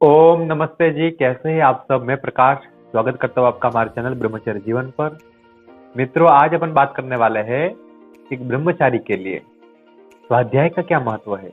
ओम नमस्ते जी, कैसे हैं आप सब। मैं प्रकाश स्वागत करता हूँ आपका हमारे चैनल ब्रह्मचर्य जीवन पर। मित्रों, आज अपन बात करने वाले हैं एक ब्रह्मचारी के लिए स्वाध्याय का क्या महत्व है।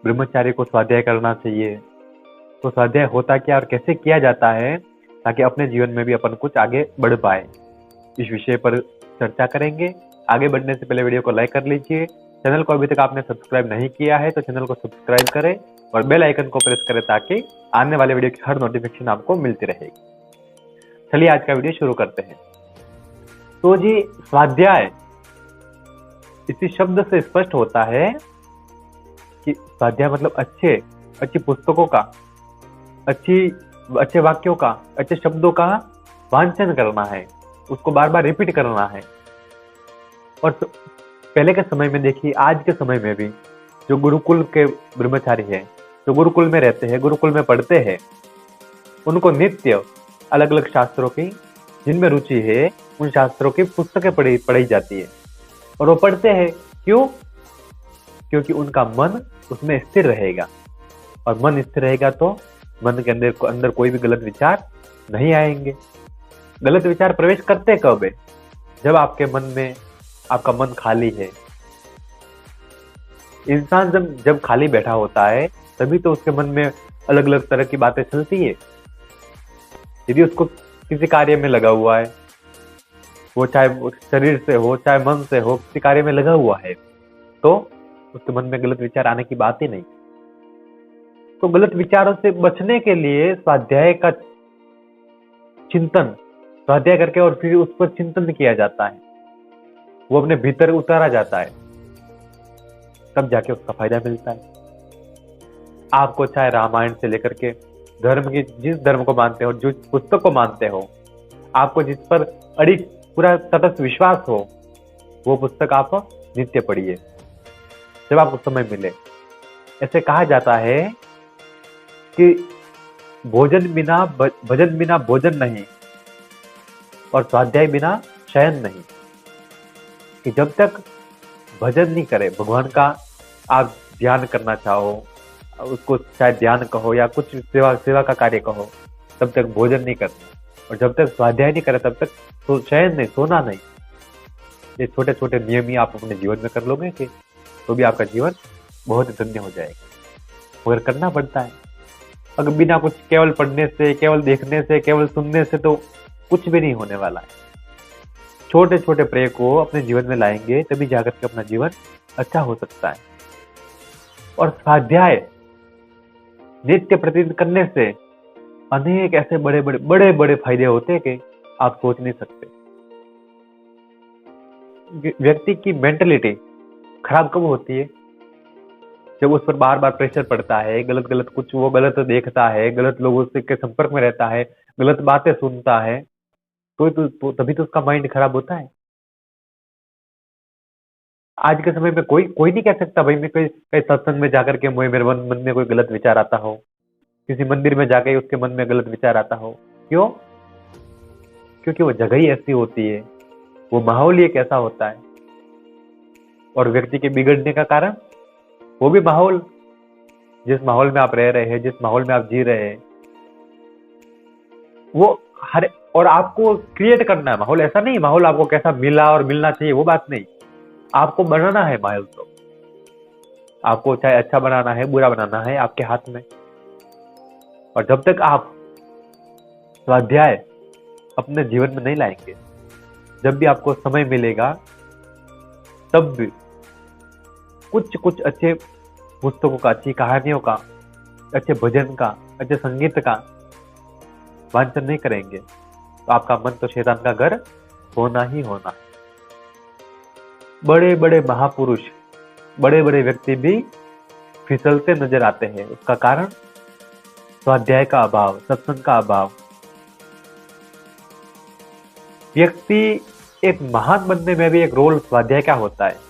ब्रह्मचारी को स्वाध्याय करना चाहिए तो स्वाध्याय होता क्या और कैसे किया जाता है ताकि अपने जीवन में भी अपन कुछ आगे बढ़ पाए, इस विषय पर चर्चा करेंगे। आगे बढ़ने से पहले वीडियो को लाइक कर लीजिए। चैनल को अभी तक आपने सब्सक्राइब नहीं किया है तो चैनल को सब्सक्राइब करें और बेल आइकन को प्रेस करें ताकि आने वाले वीडियो की हर नोटिफिकेशन आपको मिलती रहेगी। चलिए आज का वीडियो शुरू करते हैं। तो जी, स्वाध्याय इसी शब्द से स्पष्ट होता है कि स्वाध्याय मतलब अच्छी पुस्तकों का, अच्छे वाक्यों का, अच्छे शब्दों का वांचन करना है, उसको बार बार रिपीट करना है। और पहले के समय में देखिए, आज के समय में भी जो गुरुकुल के ब्रह्मचारी हैं, जो गुरुकुल में रहते हैं, गुरुकुल में पढ़ते हैं, उनको नित्य अलग अलग शास्त्रों की, जिनमें रुचि है उन शास्त्रों की पुस्तकें पढ़ी जाती है और वो पढ़ते हैं। क्यों? क्योंकि उनका मन उसमें स्थिर रहेगा और मन स्थिर रहेगा तो मन के अंदर कोई भी गलत विचार नहीं आएंगे। गलत विचार प्रवेश करते कब है? जब आपके मन में आपका मन खाली है। इंसान जब खाली बैठा होता है तभी तो उसके मन में अलग अलग तरह की बातें चलती है। यदि उसको किसी कार्य में लगा हुआ है, वो चाहे शरीर से हो चाहे मन से हो, किसी कार्य में लगा हुआ है तो उसके मन में गलत विचार आने की बात ही नहीं। तो गलत विचारों से बचने के लिए स्वाध्याय का चिंतन, स्वाध्याय करके और फिर उस पर चिंतन किया जाता है, वो अपने भीतर उतारा जाता है, तब जाके उसका फायदा मिलता है। आपको चाहे रामायण से लेकर के धर्म की, जिस धर्म को मानते हो, जिस पुस्तक को मानते हो, आपको जिस पर अड़ी पूरा तटस्थ विश्वास हो, वो पुस्तक आप नित्य पढ़िए जब आपको समय मिले। ऐसे कहा जाता है कि भोजन बिना भजन बिना भोजन नहीं और स्वाध्याय बिना शयन नहीं। कि जब तक भजन नहीं करे, भगवान का आप ध्यान करना चाहो, उसको चाहे ध्यान कहो या कुछ सेवा का कार्य कहो, तब तक भोजन नहीं करना। और जब तक स्वाध्याय नहीं करे तब तक तो शयन नहीं, सोना नहीं। ये छोटे छोटे नियम ही आप अपने जीवन में कर लोगे कि तो भी आपका जीवन बहुत धन्य हो जाएगा। मगर करना पड़ता है। अगर बिना कुछ केवल पढ़ने से, केवल देखने से, केवल सुनने से तो कुछ भी नहीं होने वाला है। छोटे छोटे प्रयोग को अपने जीवन में लाएंगे तभी जाकर के अपना जीवन अच्छा हो सकता है। और स्वाध्याय नित्य प्रतिदिन करने से अनेक ऐसे बड़े बड़े फायदे होते हैं कि आप सोच नहीं सकते। व्यक्ति की मेंटलिटी खराब कब होती है? जब उस पर बार बार प्रेशर पड़ता है, गलत कुछ वो गलत देखता है, गलत लोगों से के संपर्क में रहता है, गलत बातें सुनता है, तो तभी तो उसका माइंड खराब होता है। आज के समय में कोई नहीं कह सकता भाई मैं कई सत्संग में जाकर के मेरे मन में कोई गलत विचार आता हो, किसी मंदिर में जाके उसके मन में गलत विचार आता हो। क्यों? क्योंकि वो जगह ही ऐसी होती है, वो माहौल ही एक ऐसा होता है। और व्यक्ति के बिगड़ने का कारण वो भी माहौल, जिस माहौल में आप रह रहे हैं, जिस माहौल में आप जी रहे हैं, वो हर और आपको क्रिएट करना है माहौल। ऐसा नहीं माहौल आपको कैसा मिला और मिलना चाहिए, वो बात नहीं। आपको बनाना है माहौल। तो आपको चाहे अच्छा बनाना है, बुरा बनाना है, आपके हाथ में। और जब तक आप स्वाध्याय अपने जीवन में नहीं लाएंगे, जब भी आपको समय मिलेगा तब भी कुछ अच्छे पुस्तकों का, अच्छी कहानियों का, अच्छे भजन का, अच्छे संगीत का वांचन नहीं करेंगे तो आपका मन तो शैतान का घर होना ही होना है। बड़े बड़े महापुरुष, बड़े बड़े व्यक्ति भी फिसलते नजर आते हैं। उसका कारण स्वाध्याय का अभाव, सत्संग का अभाव। व्यक्ति एक महान बनने में भी एक रोल स्वाध्याय का होता है।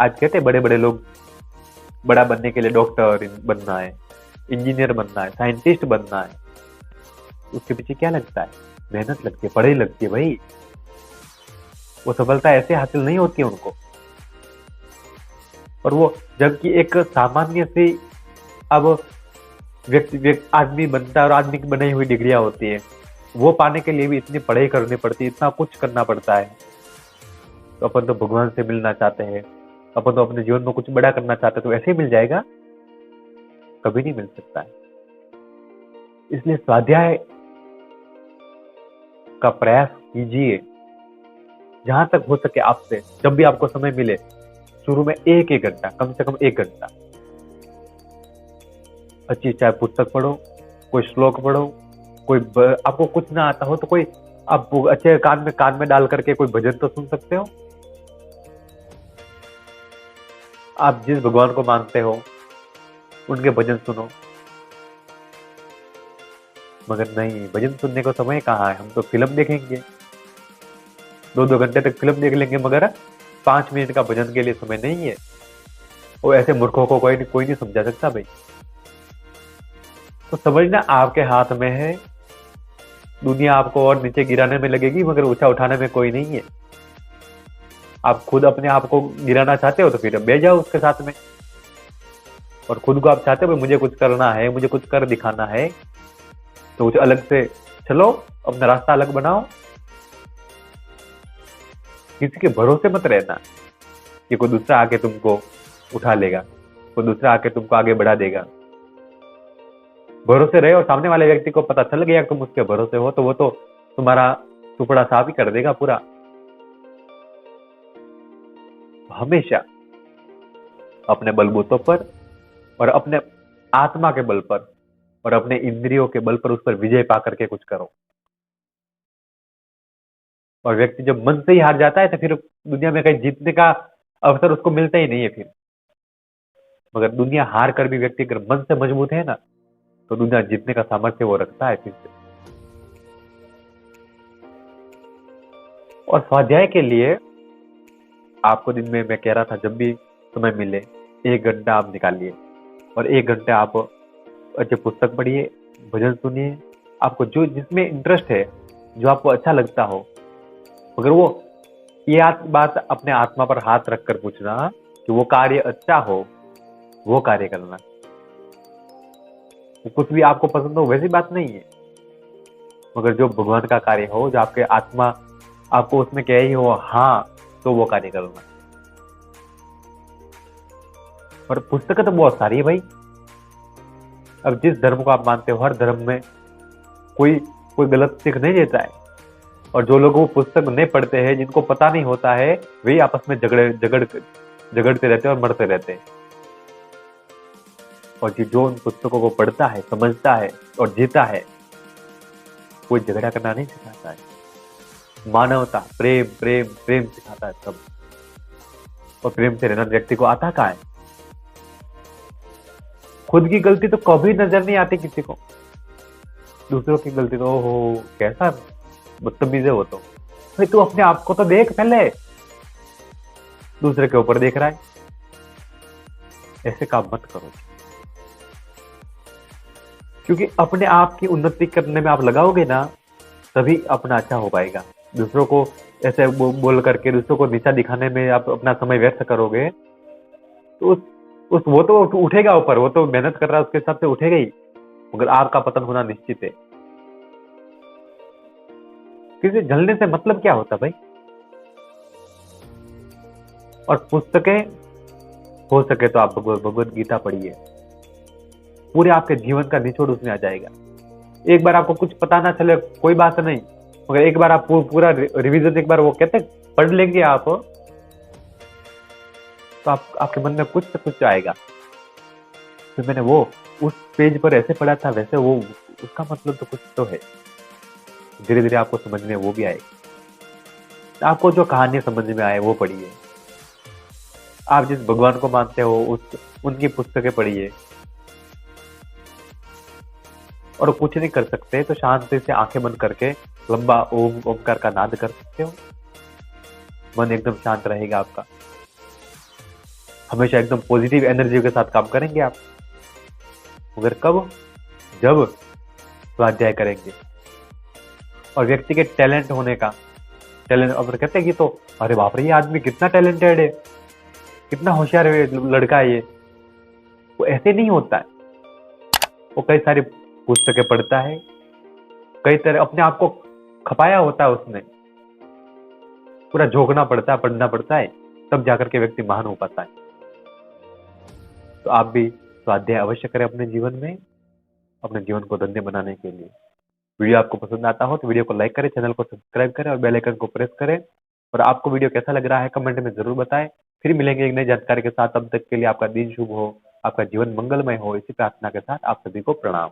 आज कहते हैं बड़े बड़े लोग बड़ा बनने के लिए डॉक्टर बनना है, इंजीनियर बनना है, साइंटिस्ट बनना है। उसके पीछे क्या लगता है? मेहनत लगती है, पढ़ाई लगती है भाई। वो सफलता ऐसे हासिल नहीं होती है उनको। और वो जबकि एक सामान्य सी अब आदमी बनता है और आदमी की बनाई हुई डिग्रियां होती है, वो पाने के लिए भी इतनी पढ़ाई करनी पड़ती है, इतना कुछ करना पड़ता है। तो अपन तो भगवान से मिलना चाहते हैं, अपन तो अपने जीवन में कुछ बड़ा करना चाहते हैं, तो ऐसे ही मिल जाएगा? कभी नहीं मिल सकता है। इसलिए स्वाध्याय का प्रयास कीजिए जहां तक हो सके आपसे। जब भी आपको समय मिले, शुरू में 1 घंटा, कम से कम 1 घंटा अच्छी चाहे पुस्तक पढ़ो, कोई श्लोक पढ़ो, आपको कुछ ना आता हो तो कोई आप अच्छे कान में डाल करके कोई भजन तो सुन सकते हो। आप जिस भगवान को मानते हो उनके भजन सुनो। मगर नहीं, भजन सुनने को समय कहाँ है? हम तो फिल्म देखेंगे, 2-2 घंटे तक फिल्म देख लेंगे, मगर 5 मिनट का भजन के लिए समय नहीं है। वो ऐसे मूर्खों को कोई नहीं समझा सकता भाई। तो समझना आपके हाथ में है। दुनिया आपको और नीचे गिराने में लगेगी, मगर ऊंचा उठाने में कोई नहीं है। आप खुद अपने आप को गिराना चाहते हो तो फिर बह जाओ उसके साथ में। और खुद को आप चाहते हो मुझे कुछ करना है, मुझे कुछ कर दिखाना है, तो कुछ अलग से चलो, अपना रास्ता अलग बनाओ। किसी के भरोसे मत रहना कि कोई दूसरा आके तुमको उठा लेगा, कोई दूसरा आके तुमको आगे बढ़ा देगा। भरोसे रहे और सामने वाले व्यक्ति को पता चल गया तुम उसके भरोसे हो, तो वो तो तुम्हारा टुकड़ा साफ ही कर देगा पूरा। हमेशा अपने बलबूतों पर और अपने आत्मा के बल पर और अपने इंद्रियों के बल पर उस पर विजय पा करके कुछ करो। और व्यक्ति जब मन से ही हार जाता है तो फिर दुनिया में कहीं जीतने का अवसर उसको मिलता ही नहीं है फिर। मगर दुनिया हार कर भी व्यक्ति अगर मन से मजबूत है ना, तो दुनिया जीतने का सामर्थ्य वो रखता है फिर से। और स्वाध्याय के लिए आपको दिन में, मैं कह रहा था, जब भी समय मिले 1 घंटा आप निकालिए और 1 घंटा आप अच्छे पुस्तक पढ़िए, भजन सुनिए। आपको जो जिसमें इंटरेस्ट है, जो आपको अच्छा लगता हो, मगर वो ये बात अपने आत्मा पर हाथ रखकर पूछना कि वो कार्य अच्छा हो, वो कार्य करना। वो कुछ भी आपको पसंद हो वैसी बात नहीं है, मगर जो भगवान का कार्य हो, जो आपके आत्मा आपको उसमें कह ही हो हाँ, तो वो कार्य करना। और पुस्तकें तो बहुत सारी है भाई। अब जिस धर्म को आप मानते हो, हर धर्म में कोई गलत सीख नहीं देता है। और जो लोग वो पुस्तक नहीं पढ़ते हैं, जिनको पता नहीं होता है, वही आपस में झगड़ते रहते हैं और मरते रहते हैं। और जो उन पुस्तकों को पढ़ता है, समझता है और जीता है, कोई झगड़ा करना नहीं सिखाता है। मानवता, प्रेम प्रेम प्रेम सिखाता है सब। और प्रेम से रहना व्यक्ति को आता कहाँ है? खुद की गलती तो कभी नजर नहीं आती किसी को, दूसरों की गलती तो ओहो कैसा बदतमीज है वो तो। भाई तू अपने आप को तो देख, पहले दूसरे के ऊपर देख रहा है। ऐसे काम मत करो, क्योंकि अपने आप की उन्नति करने में आप लगाओगे ना, तभी अपना अच्छा हो पाएगा। दूसरों को ऐसे बोल करके, दूसरों को नीचा दिखाने में आप अपना समय व्यर्थ करोगे, तो वो तो उठेगा ऊपर, वो तो मेहनत कर रहा है, उसके हिसाब से उठेगा ही, मगर आपका पतन होना निश्चित है। किसी जलने से मतलब क्या होता भाई? और पुस्तकें हो सके तो आप भगवद गीता पढ़िए, पूरे आपके जीवन का निचोड़ उसमें आ जाएगा। एक बार आपको कुछ पता ना चले कोई बात नहीं, मगर एक बार आप पूरा रिवीजन, एक बार वो कहते पढ़ लेंगे आप, तो आपके मन में कुछ से कुछ आएगा। तो मैंने वो उस पेज पर ऐसे पढ़ा था, वैसे वो उसका मतलब तो कुछ तो है। धीरे धीरे आपको समझ में वो भी आएगी। आपको जो कहानी समझ में आए वो पढ़िए। आप जिस भगवान को मानते हो उनकी पुस्तकें पढ़िए। और कुछ नहीं कर सकते तो शांति से आंखें बंद करके लंबा ओमकार का नाद कर सकते हो। मन एकदम शांत रहेगा आपका, हमेशा एकदम पॉजिटिव एनर्जी के साथ काम करेंगे आप। मगर कब? जब स्वाध्याय करेंगे। और व्यक्ति के टैलेंट होने का टैलेंट, और कहते हैं कि तो अरे बाप रे ये आदमी कितना टैलेंटेड है, कितना होशियार लड़का है ये, वो ऐसे नहीं होता है। वो कई सारी पुस्तकें पढ़ता है, कई तरह अपने आप को खपाया होता है, उसने पूरा झोंकना पड़ता है, पढ़ना पड़ता है, तब जाकर के व्यक्ति महान हो पाता है। तो आप भी स्वाध्याय अवश्य करें अपने जीवन में, अपने जीवन को धन्य बनाने के लिए। वीडियो आपको पसंद आता हो तो वीडियो को लाइक करें, चैनल को सब्सक्राइब करें और बेल आइकन को प्रेस करें। और आपको वीडियो कैसा लग रहा है कमेंट में जरूर बताएं। फिर मिलेंगे एक नई जानकारी के साथ। तब तक के लिए आपका दिन शुभ हो, आपका जीवन मंगलमय हो, इसी प्रार्थना के साथ आप सभी को प्रणाम।